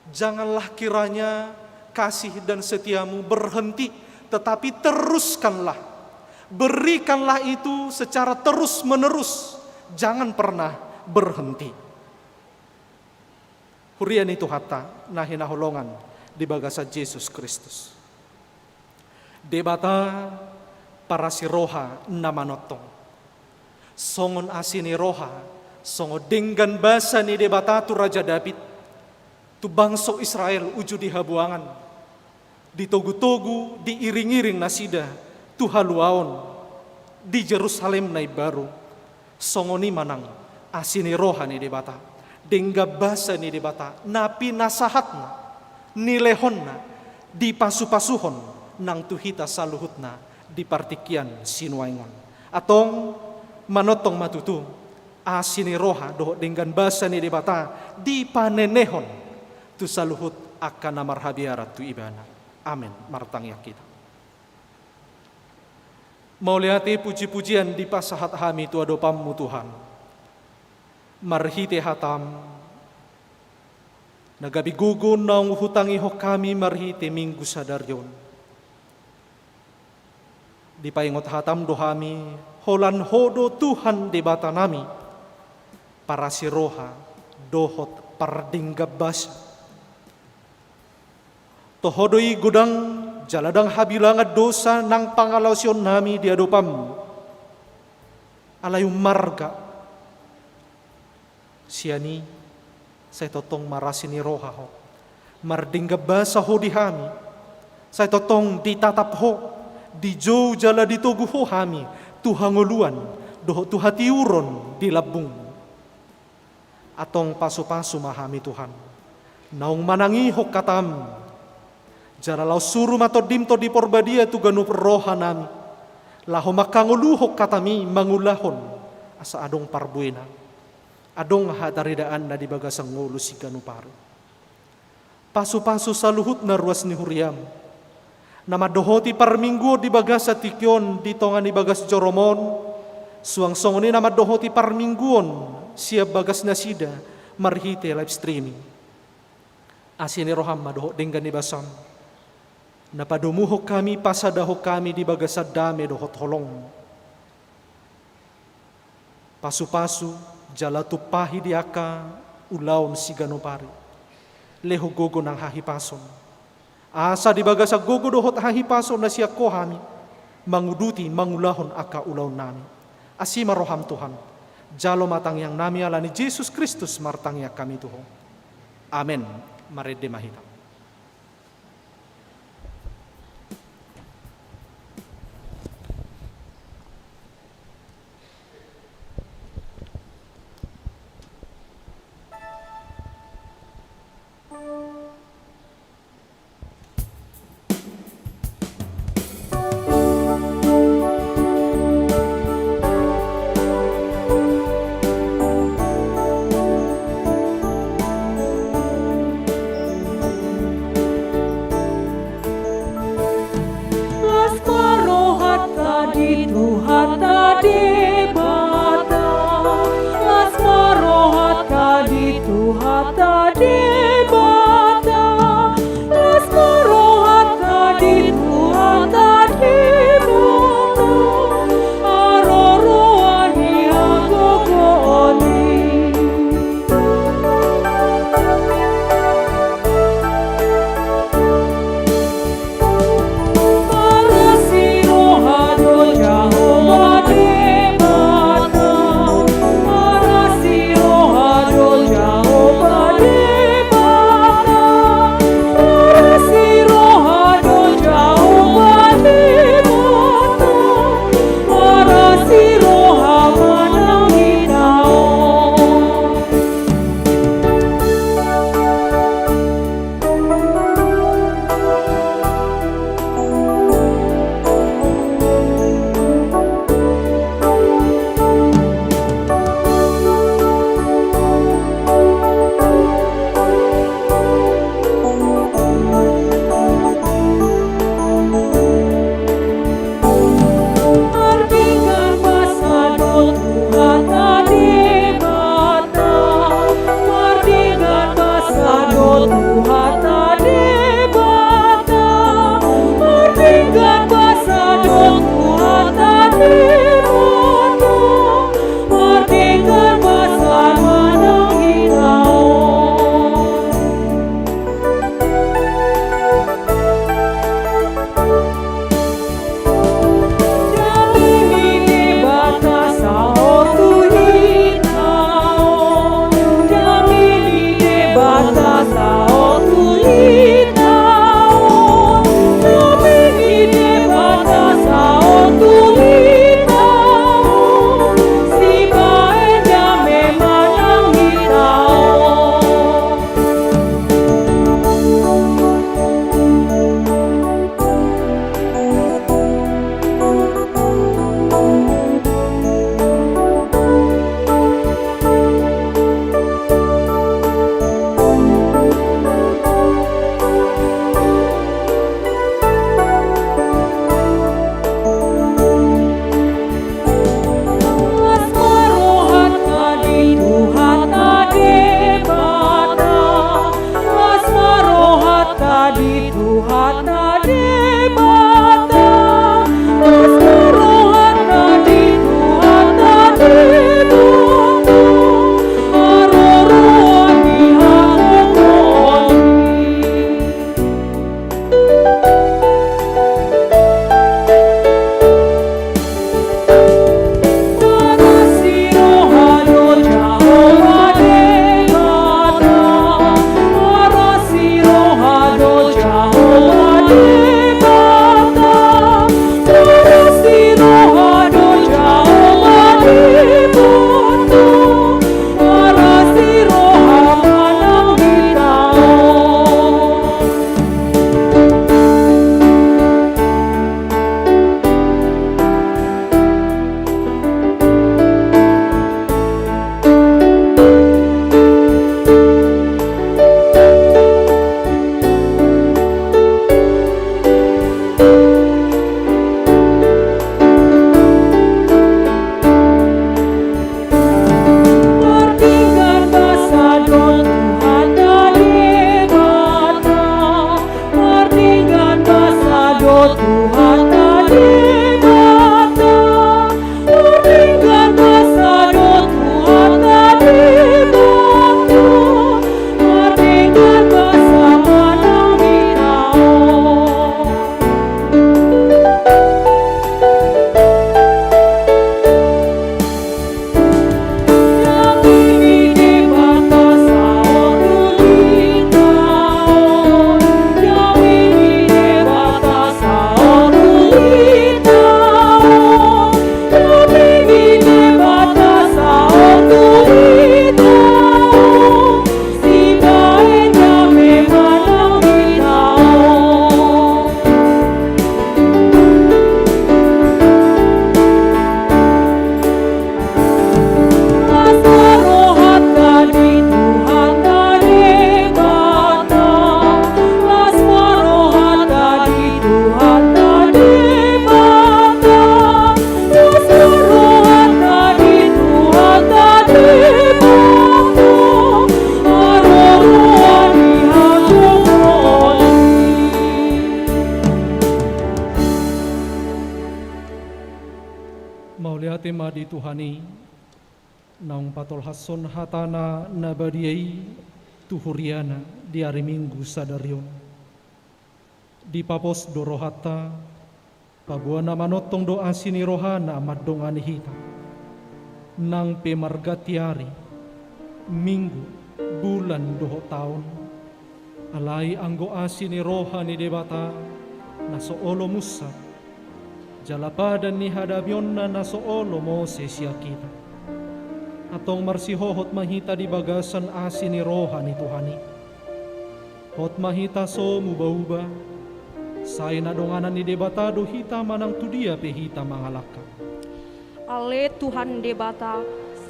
D: janganlah kiranya kasih dan setiamu berhenti tetapi teruskanlah. Berikanlah itu secara terus menerus. Jangan pernah berhenti. Hurian itu hatta nahina holongan di bagasa Yesus Kristus. Debata para si roha namanotong. Songon asini roha. Songo denggan basa ni debata tu Raja David. Tu bangsa Israel uju di habuangan. Ditogu-togu diiring-iring nasida. Tu haluaon di Jerusalem nai baru songoni manang asini rohani debata dengga basa ni debata napi nasahatna nilehonna di pasu-pasuhon nang tuhita saluhutna di partikian sinuaingon atong manotong matutu asini roha doh denggan basa ni debata di panenehon tu saluhut akan namarhabiarat tu ibana amin martang kita. Mau lihati puji-pujian di pasahat hami tu adopammu Tuhan. Marhite hatam. Nagabi gugun naung hutangi ho kami marhite minggu sadaryon. Di paingot hatam dohami holan hodo Tuhan debata nami. Para si roha dohot pardinggabas. Tohodoi gudang jaladang habilangan dosa nang pangalausion nami di adopam. Alayu marga. Siani saya totong marasini roha ho. Mardingga basa ho di hami. Saya totong ditatap ho. Di jauh jala ditogu ho hami. Tuhanguluan doho tu hati uron di labung. Atong pasu-pasu mahami Tuhan. Naung manangi ho katam. Jalalau suruh matodim to di porbadia tu ganu rohanami. Laho makanguluhok katami mangulahon asa adong parbuena. adong hataridaan na di bagasang ngulo si Ganupari. Pasu-pasu sa luhut na ruas ni Huriam, na madohoti parminggo di bagas sa tikyon dito nga ni bagas Joromon, suang songoni na madohoti parmingguon siya bagas na sida marhite live streaming. Asin ni Roham madoho dinggan ni basam, napadumuhok kami pasadahok kami di bagas sa dami dohot holong. Pasu-pasu jala tupahi diaka ulaon si Ganupari, leho gogo ng hahipason. Asa di baga sa gogo dohot hahipason na siya kohami, manguduti mangulahon aka ulaw nami. Asima Roham Tuhan, jalo matang yang nami ala ni Jesus Kristus martang ya kami Tuhan. Amen. Marede mahita. tema di Tuhani naung patol hason hatana nabadiai tuhuriana di hari Minggu sadarion di papos dorohata pabuana manotong doa sini rohana amat dongani hita nang pemargatiari minggu bulan doho tahun alai anggo asini rohani debata naso olo musa jalapadan ni hadabionna naso olo Moses ya kita atong marsihohot mahita di bagasan asini rohani Tuhani hot mahita so muba-uba say nadonganan ni debatado hita manang tudia pehita mangalaka
B: Ale Tuhan debata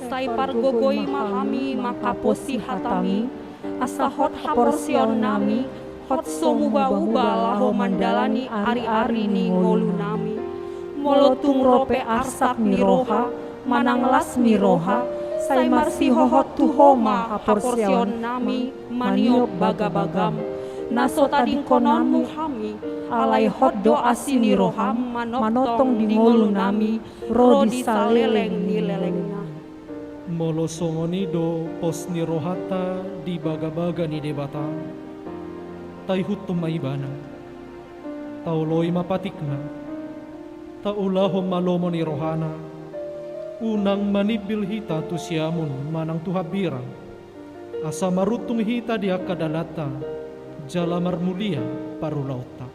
B: say pargogoy mahami makaposi hatami asahot haporsion nami hot so muba-uba laho mandalani ari-ari ni ngolu nami molotung rope arsak ni roha mananglas mi roha say marsihohot tuhoma haporsion nami maniop bagabagam naso tading konon muhami alai hot doa sini roham manotong di ngolu nami rodi saleleng ni lelengna
D: molo songoni do pos ni rohata di baga-baga ni debata tay hutum maibana tauloi mapatikna taulahom malomo ni rohana unang manibil hita tu siamun manang tuhabirang asa marutung hita di akadalata jalamar mulia parulauta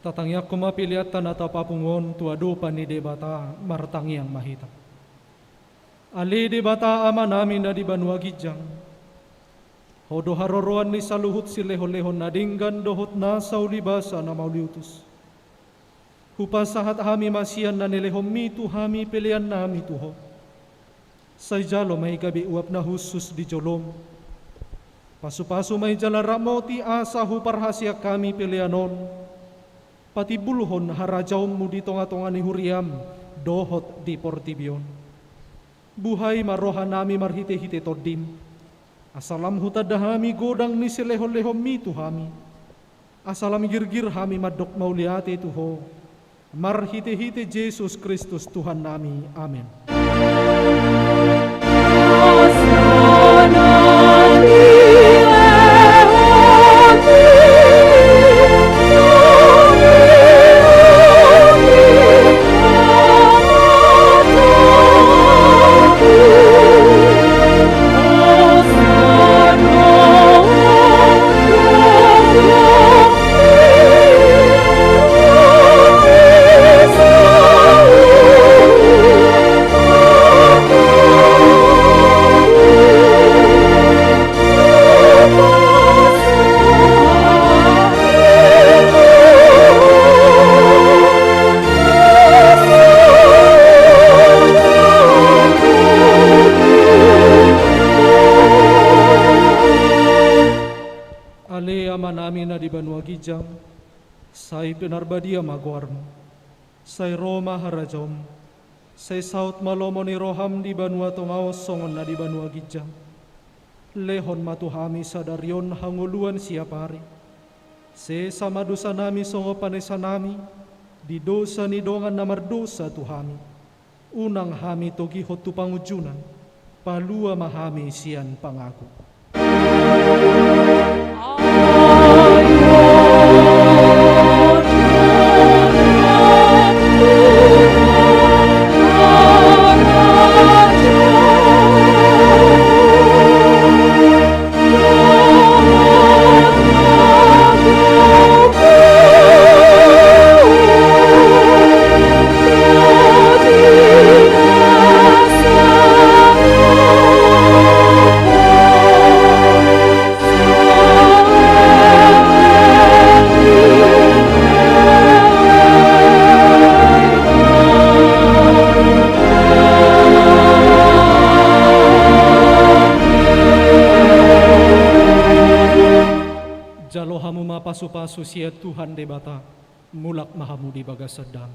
D: tatangyak kumapiliatan atau papungon tuado pani debata martangi ang mahita. Ali debata ama namin na di Banua Gijang. Hodo haroroan ni saluhut si leho-leho nadinggan dohot na sa ulibasa na mauliutus. Hupasahat hami masian na nilehom mitu hami pilihan nami tuho. Say jalo may gabi uap na husus di jolom. Pasu-pasu may jala ramoti asa huparhasya kami pilihanon. Pati buluhon harajaw mo di tonga-tonga ni Huriam, dohot di Portibion. Buhay maroha nami marhite-hite todim. Asalam hutadahami godang ni sileho-leho mitu hami. Asalam girgir hami madok mauliate tuho. Marhite-hite Jesus Kristus Tuhan nami. Amen. Say pinarbadia magwarmo, say Roma harajom, say South malomo ni Roham di Banua Tongaos songon na di Banua Gijang. Lehon matuhami sa daryon hanguluan siapari. Se sama dosa nami songo panesa nami, di dosa ni dongan na mardosa tuhami. Unang hami togi hotu pangujunan, palua mahami sian pangako.
B: Oh
D: mapasu-pasu sia Tuhan debata mulak mahamudi bagas sedang.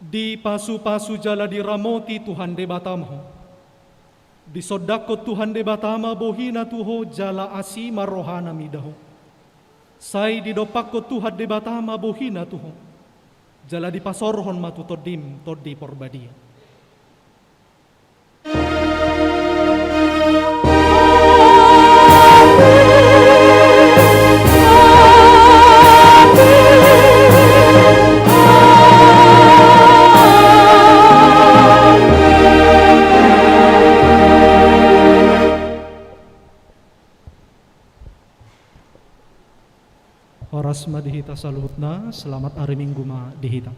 D: Di pasu-pasu jala di ramoti Tuhan debata maho. Di sodako Tuhan debatama bohina tuho jala asima rohana midaho. Sai di dopako Tuhan debatama bohina tuho. Jala di pasorhon matu todim todi porbadia. Horas ma dihita saluhutna, selamat hari Minggu ma dihita.